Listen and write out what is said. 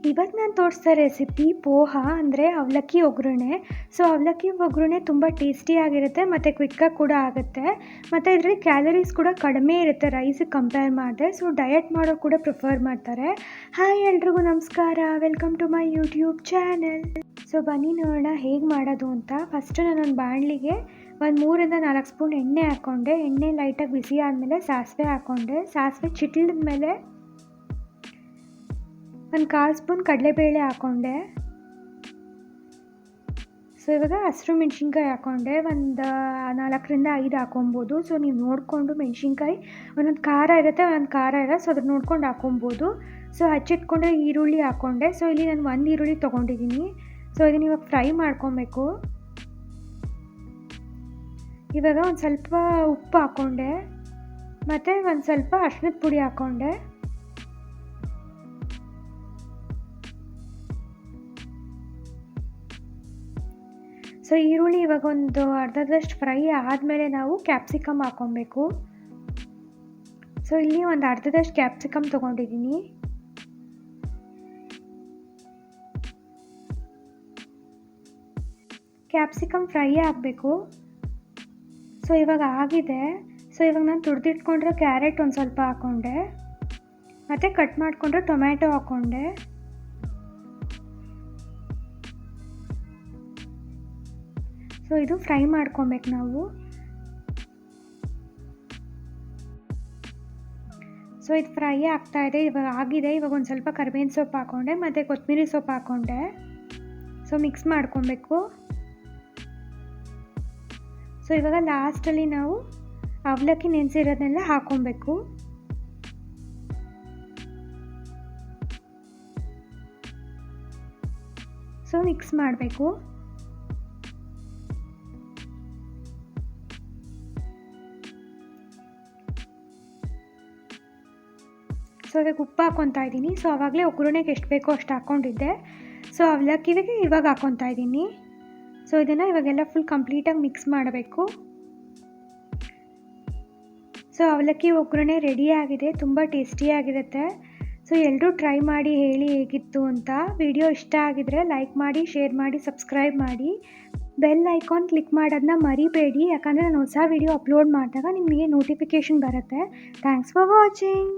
ಇವತ್ತು ನಾನು ತೋರಿಸ್ತಾ ರೆಸಿಪಿ ಪೋಹ ಅಂದರೆ ಅವಲಕ್ಕಿ ಒಗ್ಗರಣೆ. ಸೊ ಅವಲಕ್ಕಿ ಒಗ್ಗರಣೆ ತುಂಬ ಟೇಸ್ಟಿಯಾಗಿರುತ್ತೆ ಮತ್ತು ಕ್ವಿಕ್ಕಾಗಿ ಕೂಡ ಆಗುತ್ತೆ. ಮತ್ತು ಇದರಲ್ಲಿ ಕ್ಯಾಲರೀಸ್ ಕೂಡ ಕಡಿಮೆ ಇರುತ್ತೆ ರೈಸಿಗೆ ಕಂಪೇರ್ ಮಾಡಿದ್ರೆ. ಸೊ ಡಯಟ್ ಮಾಡೋರು ಕೂಡ ಪ್ರಿಫರ್ ಮಾಡ್ತಾರೆ. ಹಾಯ್ ಎಲ್ರಿಗೂ ನಮಸ್ಕಾರ, welcome to my YouTube channel. So ಬನ್ನಿ ನೋಡೋಣ ಹೇಗೆ ಮಾಡೋದು ಅಂತ. ಫಸ್ಟು ನಾನೊಂದು ಬಾಣಲಿಗೆ ಒಂದು 3-4 ಸ್ಪೂನ್ ಎಣ್ಣೆ ಹಾಕ್ಕೊಂಡೆ. ಎಣ್ಣೆ ಲೈಟಾಗಿ ಬಿಸಿ ಆದಮೇಲೆ ಸಾಸಿವೆ ಹಾಕ್ಕೊಂಡೆ. ಸಾಸಿವೆ ಚಿಟ್ಲಿದ ಮೇಲೆ ಒಂದು 1/4 ಸ್ಪೂನ್ ಕಡಲೆಬೇಳೆ ಹಾಕ್ಕೊಂಡೆ. ಸೊ ಇವಾಗ ಹಸಿರು ಮೆಣಸಿನ್ಕಾಯಿ ಹಾಕ್ಕೊಂಡೆ. ಒಂದು 4-5 ಹಾಕ್ಕೊಬೋದು. ಸೊ ನೀವು ನೋಡಿಕೊಂಡು ಮೆಣಸಿನ್ಕಾಯಿ ಒಂದೊಂದು ಖಾರ ಇರುತ್ತೆ, ಒಂದೊಂದು ಖಾರ ಇರೋ. ಸೊ ಅದ್ರ ನೋಡ್ಕೊಂಡು ಹಾಕ್ಕೊಬೋದು. ಸೊ ಹಚ್ಚಿಟ್ಕೊಂಡ್ರೆ ಈರುಳ್ಳಿ ಹಾಕ್ಕೊಂಡೆ. ಸೊ ಇಲ್ಲಿ ನಾನು 1 ಈರುಳ್ಳಿ ತೊಗೊಂಡಿದ್ದೀನಿ. ಸೊ ಇದನ್ನ ಇವಾಗ ಫ್ರೈ ಮಾಡ್ಕೊಬೇಕು. ಇವಾಗ ಒಂದು ಸ್ವಲ್ಪ ಉಪ್ಪು ಹಾಕ್ಕೊಂಡೆ ಮತ್ತು ಒಂದು ಸ್ವಲ್ಪ ಅರಿಶಿಣದ ಪುಡಿ ಹಾಕ್ಕೊಂಡೆ. ಸೊ ಈರುಳ್ಳಿ ಇವಾಗ ಒಂದು ಅರ್ಧದಷ್ಟು ಫ್ರೈ ಆದಮೇಲೆ ನಾವು ಕ್ಯಾಪ್ಸಿಕಮ್ ಹಾಕ್ಕೊಬೇಕು. ಸೊ ಇಲ್ಲಿ ಒಂದು ಅರ್ಧದಷ್ಟು ಕ್ಯಾಪ್ಸಿಕಮ್ ತೊಗೊಂಡಿದ್ದೀನಿ. ಕ್ಯಾಪ್ಸಿಕಮ್ ಫ್ರೈ ಆಗಬೇಕು. ಸೊ ಇವಾಗ ಆಗಿದೆ. ಸೊ ಇವಾಗ ನಾನು ತುರಿದಿಟ್ಕೊಂಡ್ರೆ ಕ್ಯಾರೆಟ್ ಒಂದು ಸ್ವಲ್ಪ ಹಾಕ್ಕೊಂಡೆ ಮತ್ತು ಕಟ್ ಮಾಡಿಕೊಂಡ್ರೆ ಟೊಮ್ಯಾಟೊ ಹಾಕ್ಕೊಂಡೆ. ಸೊ ಇದು ಫ್ರೈ ಮಾಡ್ಕೊಬೇಕು ನಾವು. ಸೊ ಇದು ಫ್ರೈ ಆಗ್ತಾಯಿದೆ, ಇವಾಗ ಆಗಿದೆ. ಇವಾಗ ಒಂದು ಸ್ವಲ್ಪ ಕರಿಬೇವಿನ ಸೊಪ್ಪು ಹಾಕ್ಕೊಂಡೆ ಮತ್ತು ಕೊತ್ತಂಬರಿ ಸೊಪ್ಪು ಹಾಕ್ಕೊಂಡೆ. ಸೊ ಮಿಕ್ಸ್ ಮಾಡ್ಕೊಬೇಕು. ಸೊ ಇವಾಗ ಲಾಸ್ಟಲ್ಲಿ ನಾವು ಅವಲಕ್ಕಿ ನೆನೆಸಿರೋದನ್ನೆಲ್ಲ ಹಾಕ್ಕೊಬೇಕು. ಸೊ ಮಿಕ್ಸ್ ಮಾಡಬೇಕು. ಸೊ ಇವಾಗ ಉಪ್ಪು ಹಾಕ್ಕೊತಾ ಇದ್ದೀನಿ. ಸೊ ಆವಾಗಲೇ ಒಗ್ಗರಣೆಗೆ ಎಷ್ಟು ಬೇಕೋ ಅಷ್ಟು ಹಾಕ್ಕೊಂಡಿದ್ದೆ. ಸೊ ಅವಲಕ್ಕಿಗೆ ಇವಾಗ ಹಾಕ್ಕೊತಾ ಇದ್ದೀನಿ. ಸೊ ಇದನ್ನು ಇವಾಗೆಲ್ಲ ಫುಲ್ ಕಂಪ್ಲೀಟಾಗಿ ಮಿಕ್ಸ್ ಮಾಡಬೇಕು. ಸೊ ಅವಲಕ್ಕಿ ಒಗ್ಗರಣೆ ರೆಡಿಯಾಗಿದೆ. ತುಂಬ ಟೇಸ್ಟಿಯಾಗಿರುತ್ತೆ. ಸೊ ಎಲ್ಲರೂ ಟ್ರೈ ಮಾಡಿ ಹೇಳಿ ಹೇಗಿತ್ತು ಅಂತ. ವಿಡಿಯೋ ಇಷ್ಟ ಆಗಿದರೆ ಲೈಕ್ ಮಾಡಿ, ಶೇರ್ ಮಾಡಿ, ಸಬ್ಸ್ಕ್ರೈಬ್ ಮಾಡಿ. ಬೆಲ್ ಐಕಾನ್ ಕ್ಲಿಕ್ ಮಾಡೋದನ್ನ ಮರಿಬೇಡಿ, ಯಾಕಂದರೆ ನಾನು ಹೊಸ ವಿಡಿಯೋ ಅಪ್ಲೋಡ್ ಮಾಡಿದಾಗ ನಿಮಗೆ ನೋಟಿಫಿಕೇಷನ್ ಬರುತ್ತೆ. Thanks for watching.